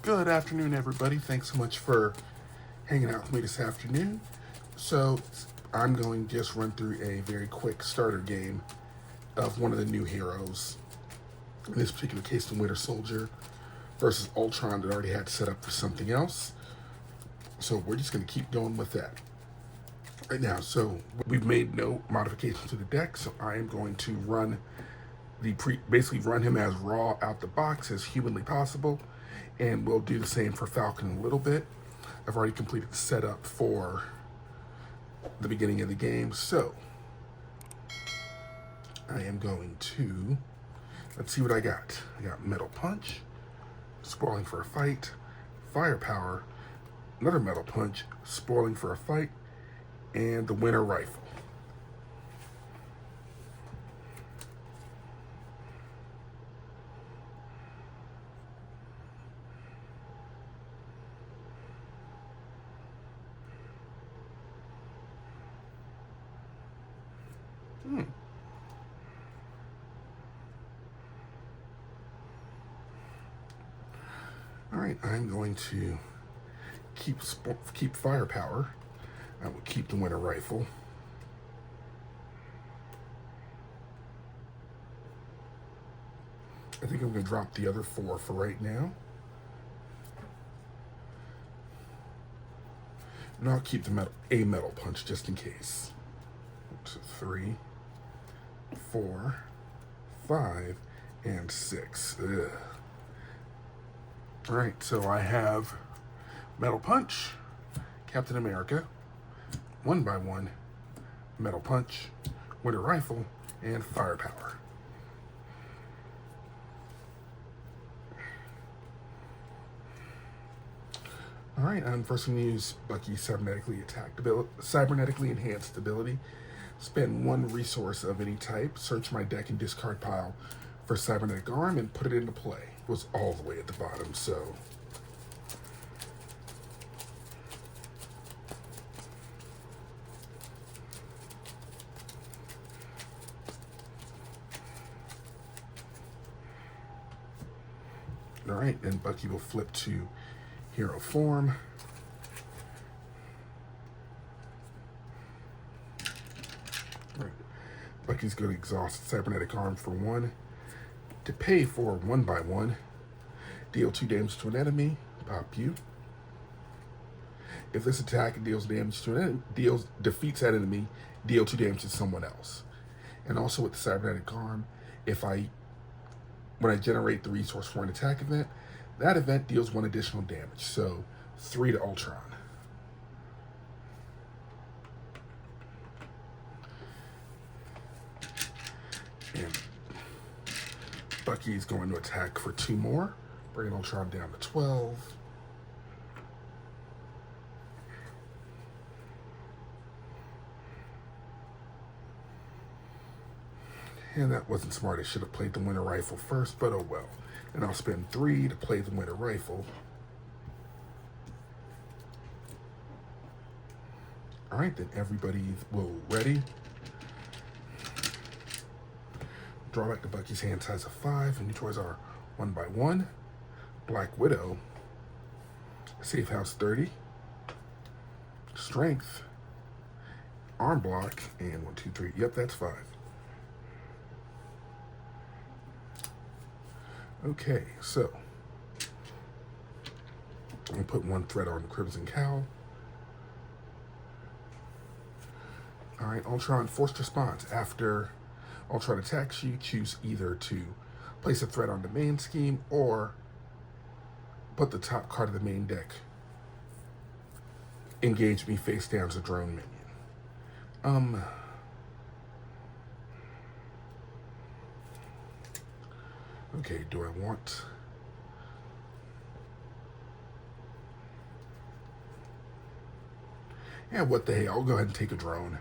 Good afternoon, everybody. Thanks so much for hanging out with me this afternoon. So, I'm going to just run through a very quick starter game of one of the new heroes. In this particular case, the Winter Soldier versus Ultron that already had set up for something else. So, we're just going to keep going with that right now. So, we've made no modifications to the deck, so I am going to run basically run him as raw out the box as humanly possible, and we'll do the same for Falcon a little bit. I've already completed the setup for the beginning of the game, so I am going to, let's see what I got. I got Metal Punch, Spoiling for a Fight, Firepower, another Metal Punch, Spoiling for a Fight, and the Winter Rifle. All right, I'm going to keep Firepower. I will keep the Winter Rifle. I think I'm going to drop the other 4 for right now. And I'll keep a Metal Punch just in case. So 3, 4, 5, and 6. Ugh. All right, so I have Metal Punch, Captain America, 1x1, Metal Punch, Winter Rifle, and Firepower. All right, I'm first going to use Bucky's cybernetically enhanced ability. Spend 1 resource of any type, search my deck and discard pile for Cybernetic Arm, and put it into play. It was all the way at the bottom, so. All right, and Bucky will flip to hero form. Right. Bucky's going to exhaust Cybernetic Arm for 1. To pay for 1x1, deal 2 damage to an enemy, pop you. If this attack deals damage to an enemy, defeats that enemy, deal 2 damage to someone else. And also with the Cybernetic Arm, when I generate the resource for an attack event, that event deals 1 additional damage. So 3 to Ultron. And Bucky's going to attack for 2 more, bringing Ultron down to 12. And that wasn't smart. I should have played the Winter Rifle first, but oh well. And I'll spend 3 to play the Winter Rifle. All right, then everybody will ready. Draw back to Bucky's hand size of 5, and new toys are 1x1, Black Widow, Safe House 30, Strength, Arm Block, and 1, 2, 3. Yep, that's 5. Okay, so I'm gonna put 1 thread on the Crimson Cowl. All right, Ultron forced response. After Ultron attacks you, choose either to place a threat on the main scheme or put the top card of the main deck. Engage me face down as a drone minion. Okay, do I want... Yeah, what the hell, I'll go ahead and take a drone.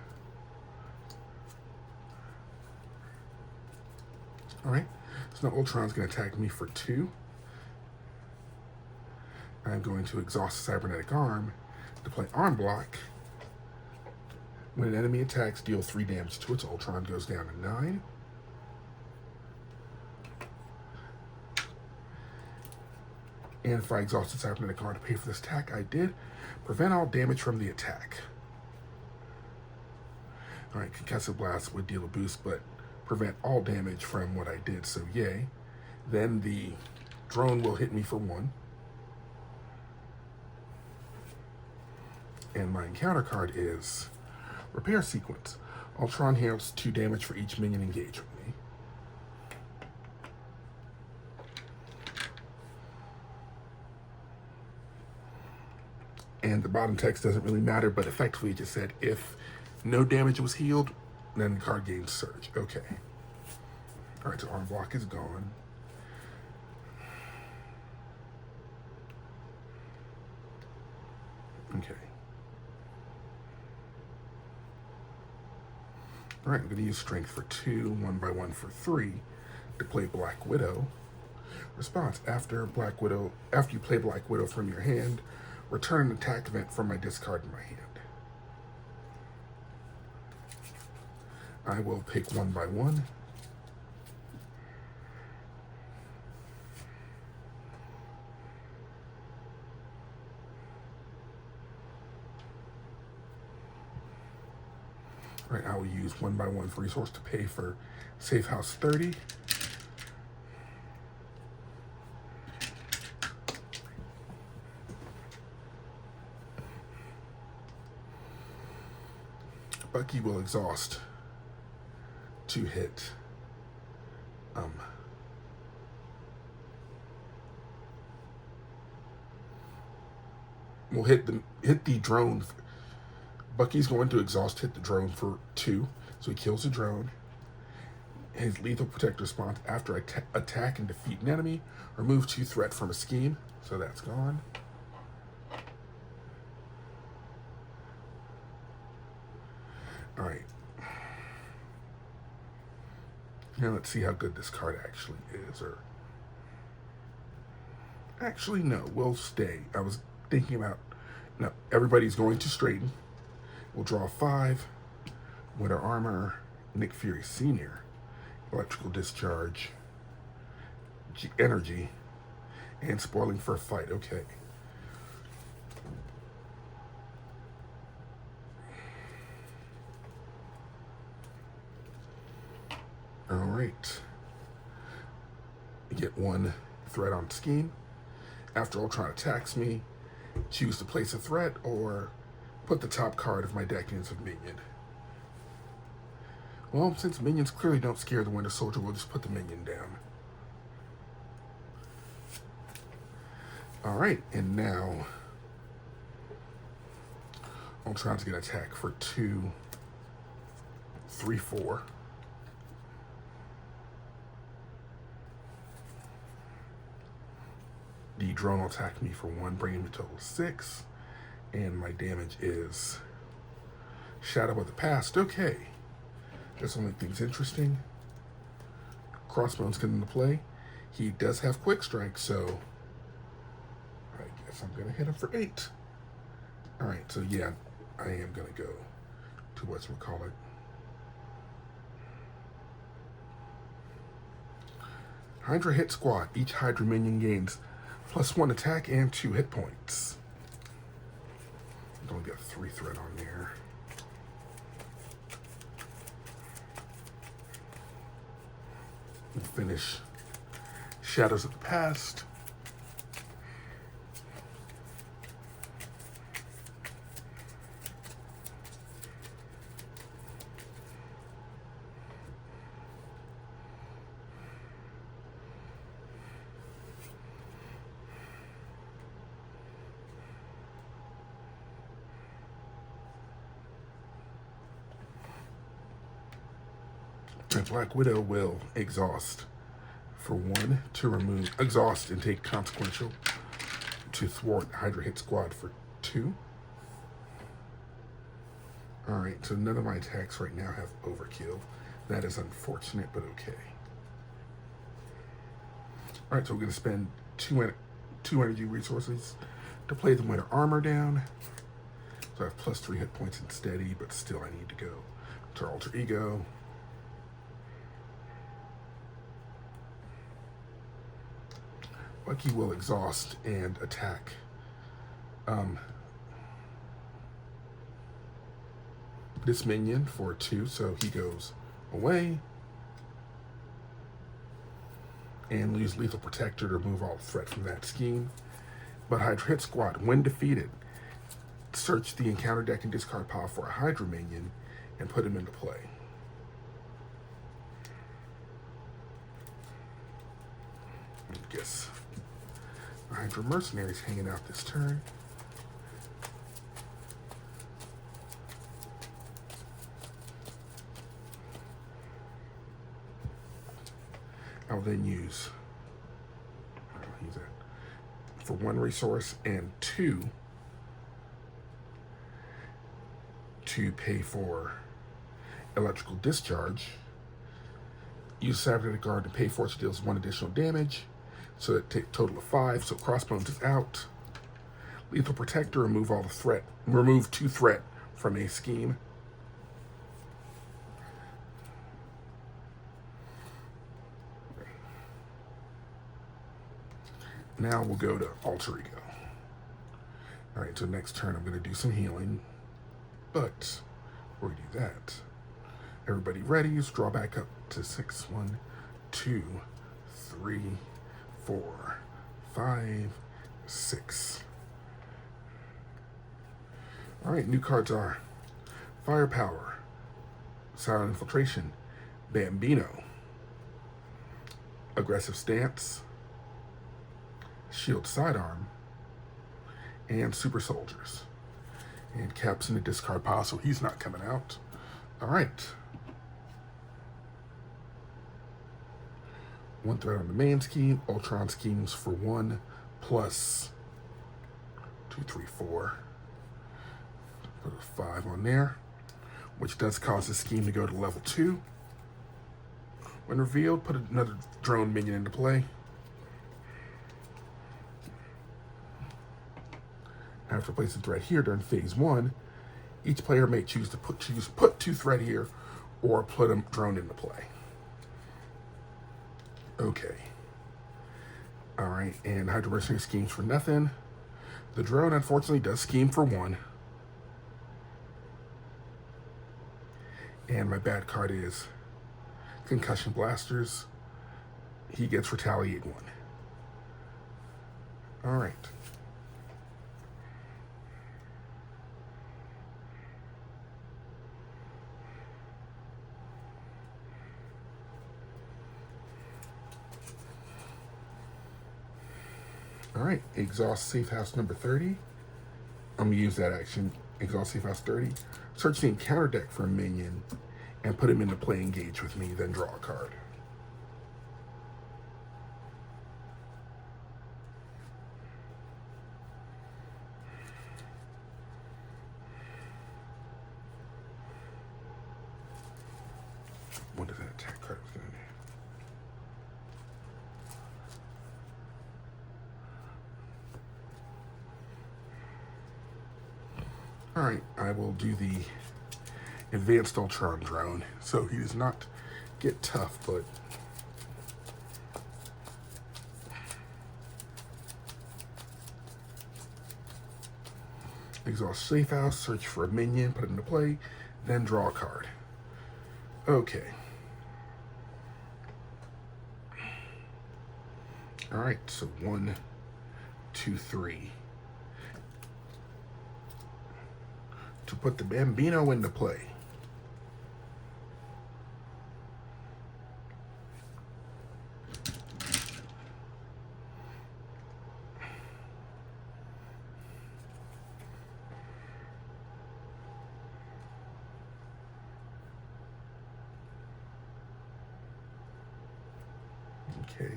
All right, so now Ultron's going to attack me for 2. I'm going to exhaust the Cybernetic Arm to play Arm Block. When an enemy attacks, deal 3 damage to it, so Ultron goes down to 9. And if I exhausted cybernetic armor to pay for this attack, I did. Prevent all damage from the attack. Alright, Concussive Blast would deal a boost, but prevent all damage from what I did, so yay. Then the drone will hit me for 1. And my encounter card is Repair Sequence. Ultron heals 2 damage for each minion engaged with me. And the bottom text doesn't really matter, but effectively it just said if no damage was healed, then the card gains Surge. Okay. Alright, so arm block is gone. Okay. Alright, I'm going to use Strength for 2, 1 by 1 for 3 to play Black Widow. Response: after you play Black Widow from your hand, return an attack event from my discard in my hand. I will pick 1 by 1. All right, I will use 1 by 1 resource to pay for Safe House 30. Bucky will exhaust to hit we'll hit the drone. Bucky's going to exhaust hit the drone for 2, so he kills the drone. His lethal protect response: after I attack and defeat an enemy, remove 2 threat from a scheme, so that's gone. All right. Now let's see how good this card actually is. Or actually, no, we'll stay. I was thinking about, no, everybody's going to straighten. We'll draw 5. Winter Armor, Nick Fury Sr., Electrical Discharge, Energy, and Spoiling for a Fight. Okay. All right. You get 1 threat on scheme. After Ultron attacks me, choose to place a threat or put the top card of my deck into a minion. Well, since minions clearly don't scare the Winter Soldier, we'll just put the minion down. All right, and now Ultron's gonna attack for 2, 3, 4. The drone will attack me for 1, bringing me to total 6. And my damage is Shadow of the Past. Okay. This will make things interesting. Crossbones come into play. He does have Quick Strike, so I guess I'm going to hit him for 8. Alright, so yeah, I am going to go to whatchamacallit. Hydra Hit Squad. Each Hydra minion gains +1 attack and 2 hit points. Don't get 3 threat on there. We'll finish Shadows of the Past. Black Widow will exhaust for 1 to remove, exhaust and take consequential to thwart Hydra Hit Squad for 2. Alright, so none of my attacks right now have overkill. That is unfortunate, but okay. Alright, so we're going to spend 2 energy resources to play the Winter Armor down. So I have +3 hit points in steady, but still I need to go to Alter Ego. Bucky will exhaust and attack. This minion for 2, so he goes away. And use Lethal Protector to remove all threat from that scheme. But Hydra Hit Squad, when defeated, search the encounter deck and discard pile for a Hydra minion and put him into play. I guess Hydra Mercenaries hanging out this turn. I'll then use that for 1 resource and 2 to pay for electrical discharge. Use Saturday Guard to pay for it, so deals 1 additional damage. So it takes a total of 5. So Crossbones is out. Lethal Protector, remove all the threat. Remove 2 threat from a scheme. Now we'll go to Alter Ego. All right, so next turn I'm going to do some healing. But before we do that, everybody ready? Let's draw back up to 6. 1, 2, 3, 4, 5, 6. All right, new cards are Firepower, Silent Infiltration, Bambino, Aggressive Stance, Shield Sidearm, and Super Soldiers. And Cap's in the discard pile, so he's not coming out. All right. 1 threat on the main scheme. Ultron schemes for 1 plus 2, 3, 4. Put a 5 on there, which does cause the scheme to go to level 2. When revealed, put another drone minion into play. After placing threat here during phase 1, each player may choose to put 2 threat here or put a drone into play. Okay. All right, and Hydra Mercenary schemes for nothing. The drone, unfortunately, does scheme for 1. And my bad card is Concussion Blasters. He gets Retaliate 1. All right. All right, exhaust safe house number 30. I'm gonna use that action, exhaust safe house 30. Search the encounter deck for a minion and put him into play, engage with me, then draw a card. What does that attack card gonna do? All right, I will do the advanced Ultron drone, so he does not get tough, but exhaust safe house, search for a minion, put it into play, then draw a card. Okay. All right, so 1, 2, 3. To put the Bambino into play. Okay.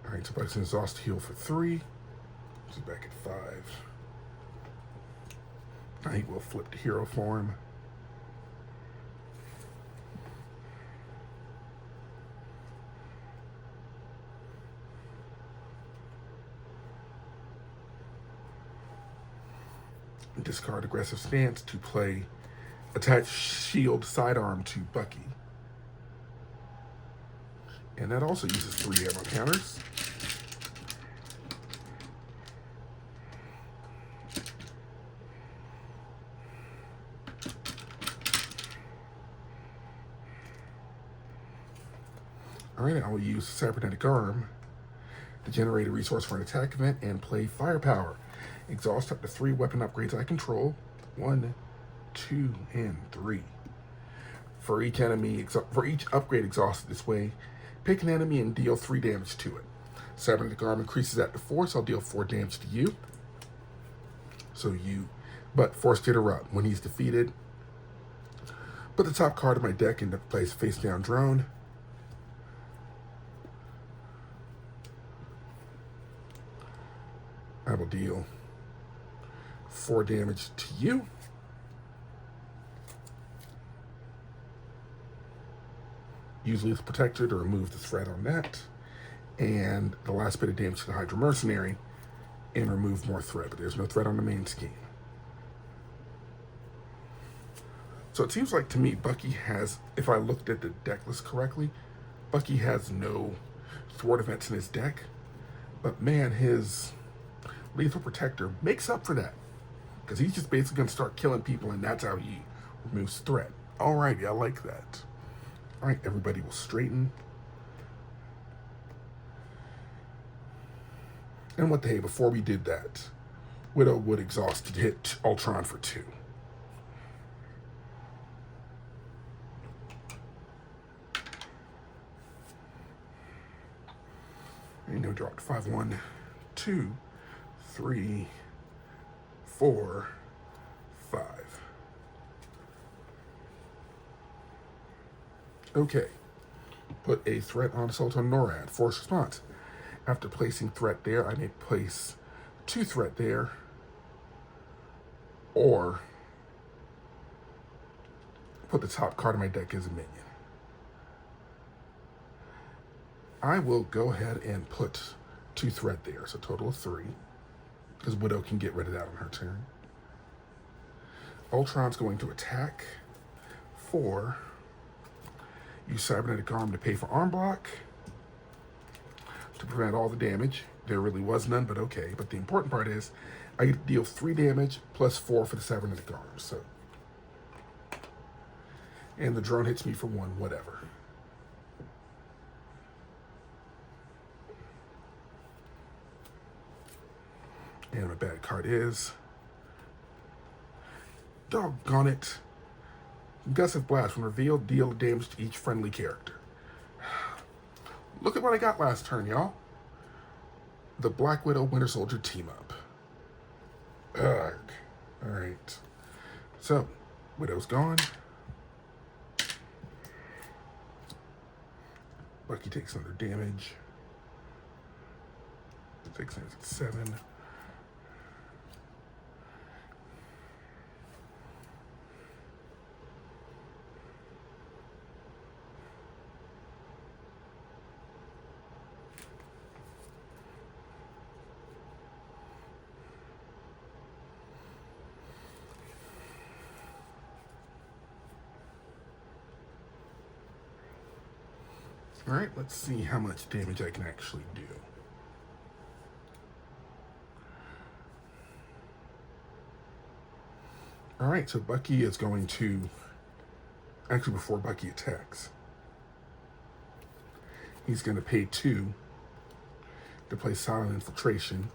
All right, so it's an exhaust heal for 3. This is back at 5. I think we'll flip to hero form. Discard aggressive stance to play attach shield sidearm to Bucky. And that also uses 3 ammo counters. Alright, I will use Cybernetic Arm to generate a resource for an attack event and play Firepower. Exhaust up to 3 weapon upgrades I control. 1, 2, and 3. For each upgrade exhausted this way, pick an enemy and deal 3 damage to it. Cybernetic Arm increases that to 4, so I'll deal 4 damage to you. But forced to interrupt. When he's defeated, put the top card of my deck into place face down drone. I will deal 4 damage to you. Use Lethal Protector to remove the threat on that. And the last bit of damage to the Hydra Mercenary and remove more threat, but there's no threat on the main scheme. So it seems like to me Bucky has, if I looked at the deck list correctly, Bucky has no thwart events in his deck. But man, his Lethal Protector makes up for that. Because he's just basically going to start killing people, and that's how he removes threat. Alrighty, I like that. Alright, everybody will straighten. And what the hey, before we did that, Widow would exhaust to hit Ultron for 2. And now drop to 5, 1, 2, 3, 4, 5. Okay. Put a threat on Assault on NORAD. Force response. After placing threat there, I may place 2 threat there, or put the top card of my deck as a minion. I will go ahead and put 2 threat there, so a total of 3, because Widow can get rid of that on her turn. Ultron's going to attack 4. Use Cybernetic Arm to pay for arm block to prevent all the damage. There really was none, but okay. But the important part is I get to deal 3 damage plus 4 for the Cybernetic Arm. So, and the drone hits me for 1, whatever. And my bad card is, doggone it, Gust of Blast. When revealed, deal damage to each friendly character. Look at what I got last turn, y'all. The Black Widow Winter Soldier team up. Ugh. Alright. So, Widow's gone. Bucky takes another damage. 6, 7. Alright, let's see how much damage I can actually do. Alright, so Bucky is going to, actually before Bucky attacks, he's going to pay 2 to play Silent Infiltration.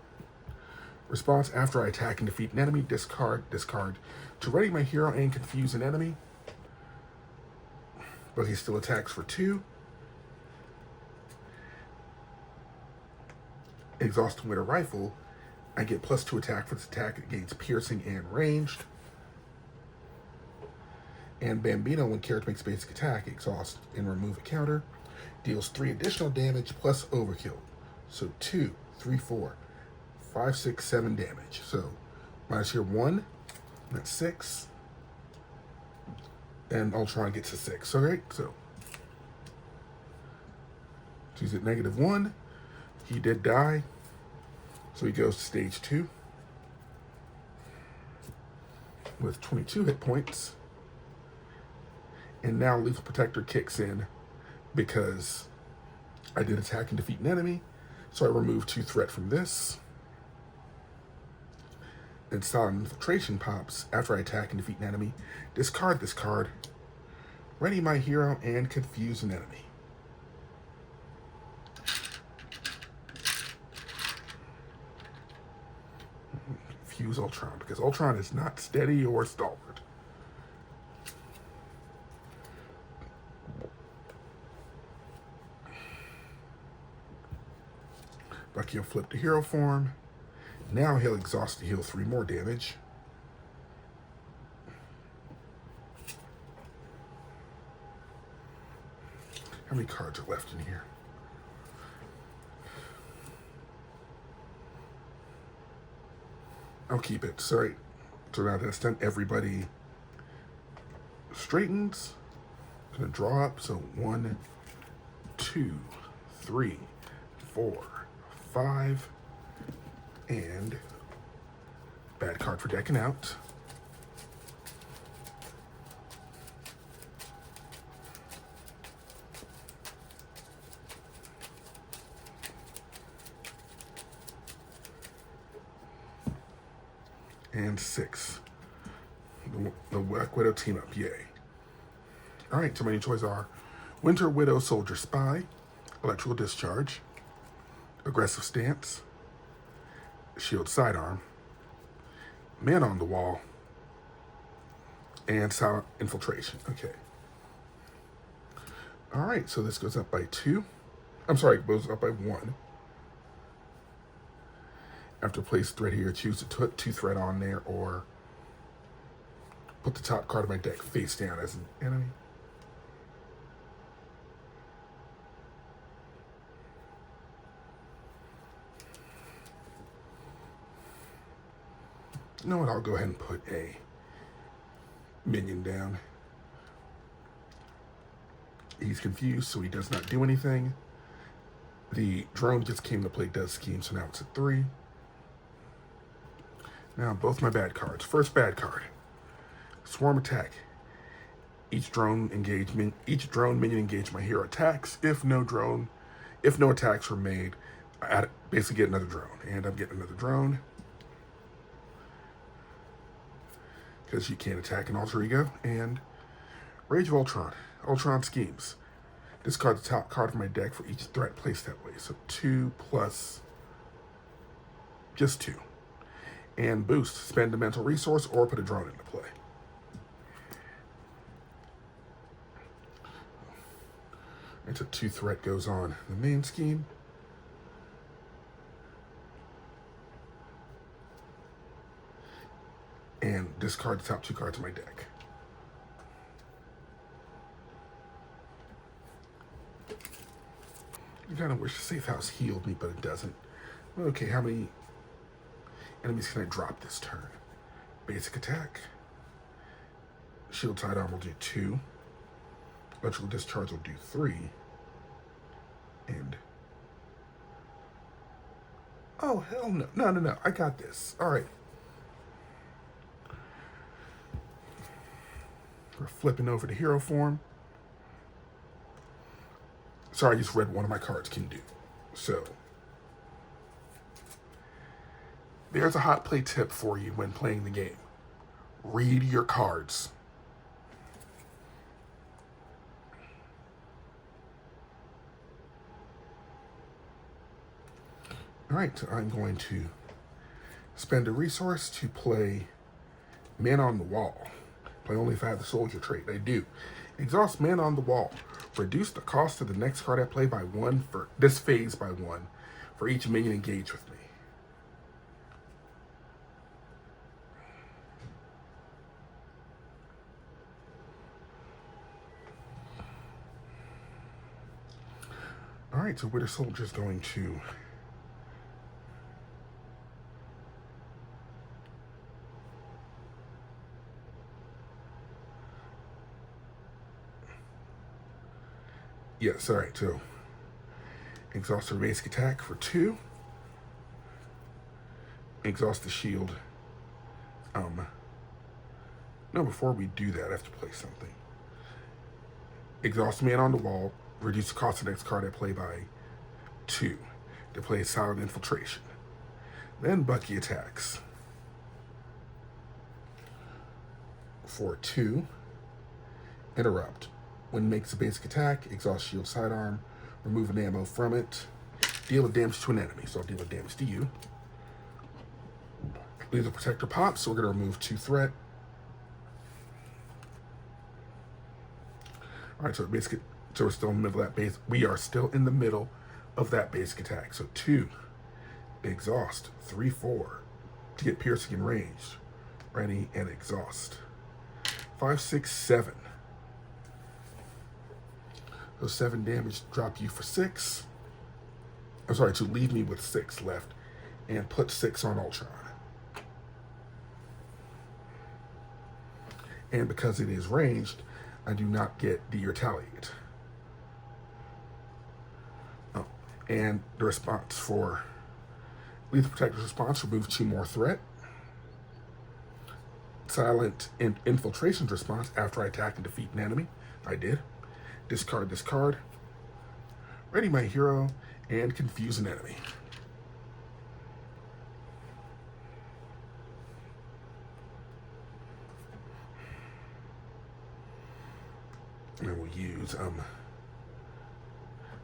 Response: after I attack and defeat an enemy, discard to ready my hero and confuse an enemy. But he still attacks for 2. Exhausting with a rifle, I get +2 attack for this attack. It gains piercing and ranged. And Bambino, when character makes basic attack, exhaust and remove a counter. Deals 3 additional damage plus overkill. So 2, 3, 4, 5, 6, 7 damage. So minus here 1, that's 6. And Ultron gets a 6. Alright, so he's at -1. He did die. So he goes to stage 2 with 22 hit points. And now Lethal Protector kicks in because I did attack and defeat an enemy, so I removed 2 threat from this. And Silent Infiltration pops after I attack and defeat an enemy. Discard this card. Ready my hero and confuse an enemy. Confuse Ultron, because Ultron is not steady or stalwart. Bucky will flip to hero form. Now he'll exhaust to heal 3 more damage. How many cards are left in here? I'll keep it. Sorry. So now that's done, everybody straightens. I'm gonna draw up. So 1, 2, 3, 4, 5, and bad card for decking out. And 6. The Black Widow team up, yay. All right, so many choices are Winter Widow Soldier Spy, Electrical Discharge, Aggressive Stance, Shield Sidearm, Man on the Wall, and Silent Infiltration. Okay. All right, so this goes up by 2. I'm sorry, it goes up by 1. After place threat here, choose to put 2 threat on there or put the top card of my deck face down as an enemy. You know what? I'll go ahead and put a minion down. He's confused, so he does not do anything. The drone just came to play Does Scheme, so now it's at 3. Now both my bad cards. First bad card, Swarm Attack. Each drone minion engaged my hero attacks. If no attacks were made, I basically get another drone, and I'm getting another drone because you can't attack an alter ego. And Rage of Ultron. Ultron Schemes. Discard the top card of my deck for each threat placed that way. So 2 plus just 2. And boost, spend a mental resource or put a drone into play. It's a 2 threat goes on the main scheme. And discard the top 2 cards of my deck. I kind of wish the safe house healed me, but it doesn't. Okay, how many enemies can I drop this turn? Basic attack. Shield Sidearm will do 2. Electrical Discharge will do 3. And oh, hell no. No. I got this. All right. We're flipping over to hero form. Sorry, I just read one of my cards can do. So there's a hot play tip for you when playing the game. Read your cards. All right, so I'm going to spend a resource to play Man on the Wall. Play only if I have the soldier trait. I do. Exhaust Man on the Wall. Reduce the cost of the next card I play by 1 for this phase by 1 for each minion engaged with me. All right, so Winter Soldier's going to yes, all right, so exhaust her basic attack for 2. Exhaust the shield. No, before we do that, I have to play something. Exhaust Man on the Wall. Reduce the cost of the next card I play by 2, deploy silent infiltration. Then Bucky attacks. For 2, interrupt. When makes a basic attack, exhaust shield sidearm, remove an ammo from it, deal with damage to an enemy. So I'll deal with damage to you. Lethal Protector pops, so we're going to remove 2 threat. Alright, so basically, so we're still in the middle of that base. We are still in the middle of that basic attack. So 2, exhaust, 3, 4, to get piercing in range. Ready and exhaust. 5, 6, 7. Those 7 damage drop you for 6. I'm sorry, to leave me with 6 left and put 6 on Ultron. And because it is ranged, I do not get the retaliate. Oh, and the response for Lethal Protector's response removes 2 more threat. Silent Infiltration's response after I attack and defeat an enemy. I did. Discard, discard. Ready my hero and confuse an enemy. And we'll use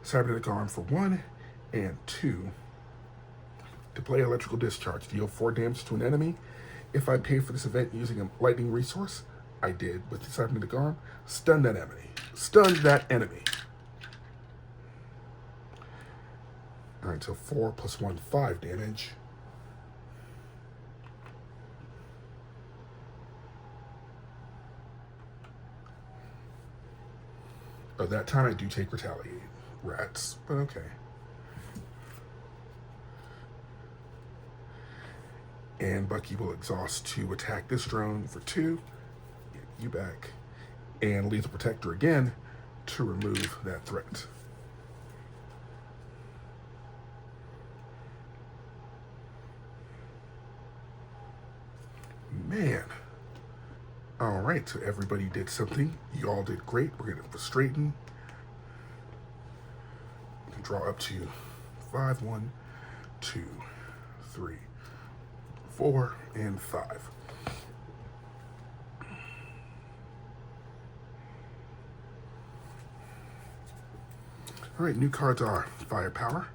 Cybernetic Arm for 1 and 2 to play Electrical Discharge. Deal 4 damage to an enemy. If I paid for this event using a lightning resource, I did with the Cybernetic Arm. Stun that enemy. Stun that enemy. Alright, so 4 plus 1, 5 damage. But that time I do take retaliate. Rats, but okay. And Bucky will exhaust to attack this drone for 2. Get you back. And Lethal Protector again to remove that threat. Man. Alright, so everybody did something. You all did great. We're going to straighten. You can draw up to 5, 1, 2, 3, 4, and 5. Alright, new cards are Firepower,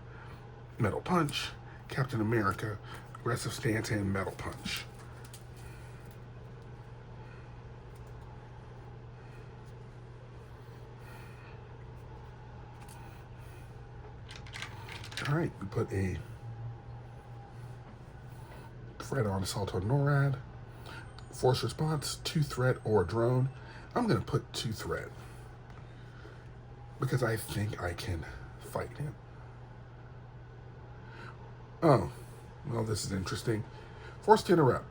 Metal Punch, Captain America, Aggressive Stance, and Metal Punch. Alright, we put a threat on Assault on NORAD. Force response, 2 threat or drone. I'm going to put 2 threat because I think I can fight him. Oh, well, this is interesting. Force to interrupt.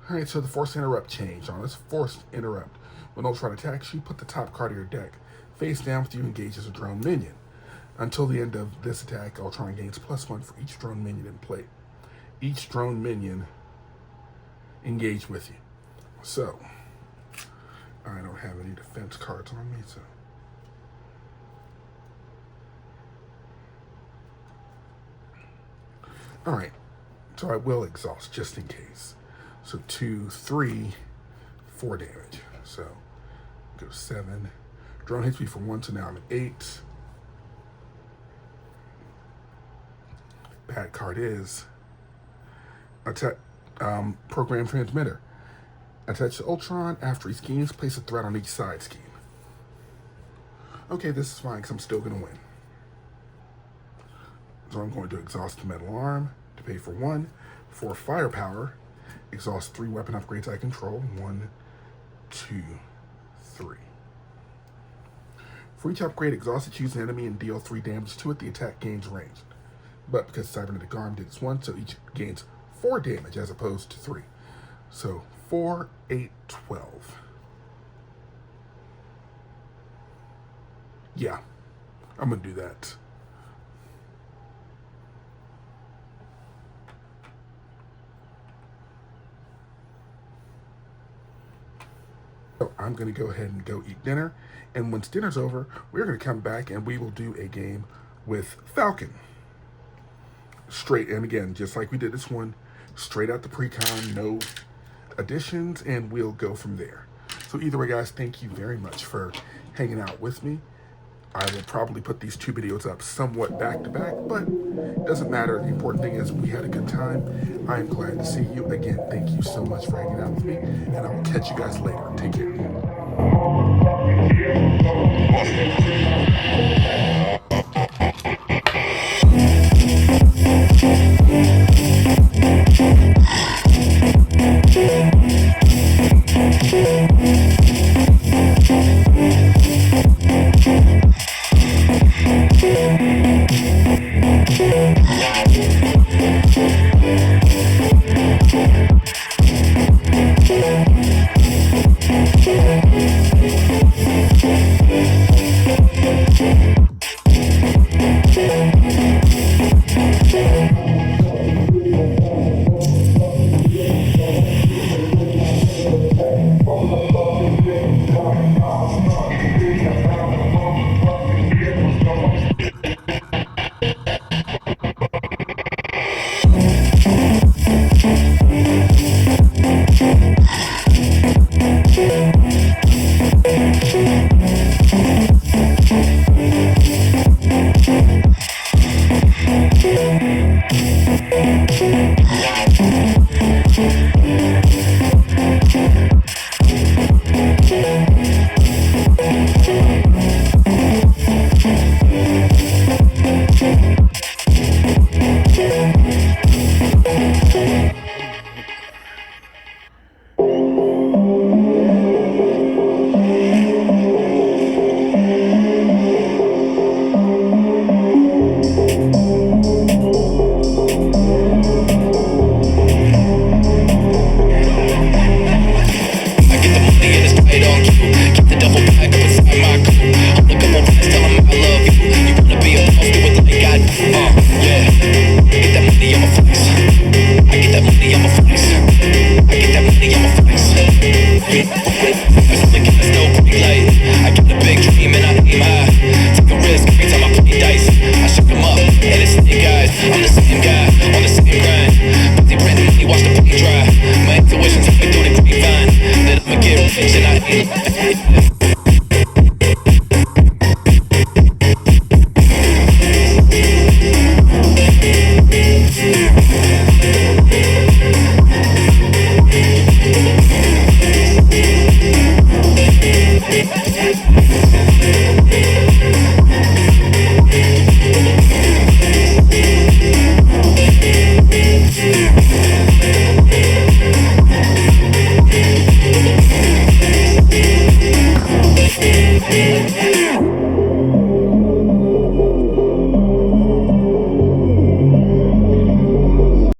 Alright, so the force to interrupt changed on this. Force to interrupt. When Ultron attacks you, put the top card of your deck face down with you engaged as a drone minion. Until the end of this attack, Ultron gains +1 for each drone minion in play. Each drone minion engaged with you. So, I don't have any defense cards on me, so. Alright, so I will exhaust just in case. So 2, 3, 4 damage. So, go 7. Drone hits me for 1, so now I'm at 8. Bad card is Program Transmitter. Attach to Ultron. After he schemes, place a threat on each side scheme. Okay, this is fine because I'm still going to win. So I'm going to exhaust the Metal Arm to pay for 1. For Firepower, exhaust 3 weapon upgrades I control. 1, 2, 3. For each upgrade, exhaust it, choose an enemy, and deal 3 damage to it. The attack gains range. But because Cybernetic Arm did this 1, so each gains 4 damage as opposed to 3. So 4, 8, 12. Yeah, I'm going to do that. So I'm going to go ahead and go eat dinner. And once dinner's over, we're going to come back and we will do a game with Falcon. Straight, and again, just like we did this one, straight out the pre-con, no additions, and we'll go from there. So either way, guys, thank you very much for hanging out with me. I will probably put these 2 videos up somewhat back to back, but it doesn't matter. The important thing is we had a good time. I'm glad to see you. Again, thank you so much for hanging out with me, and I will catch you guys later. Take care. Yeah.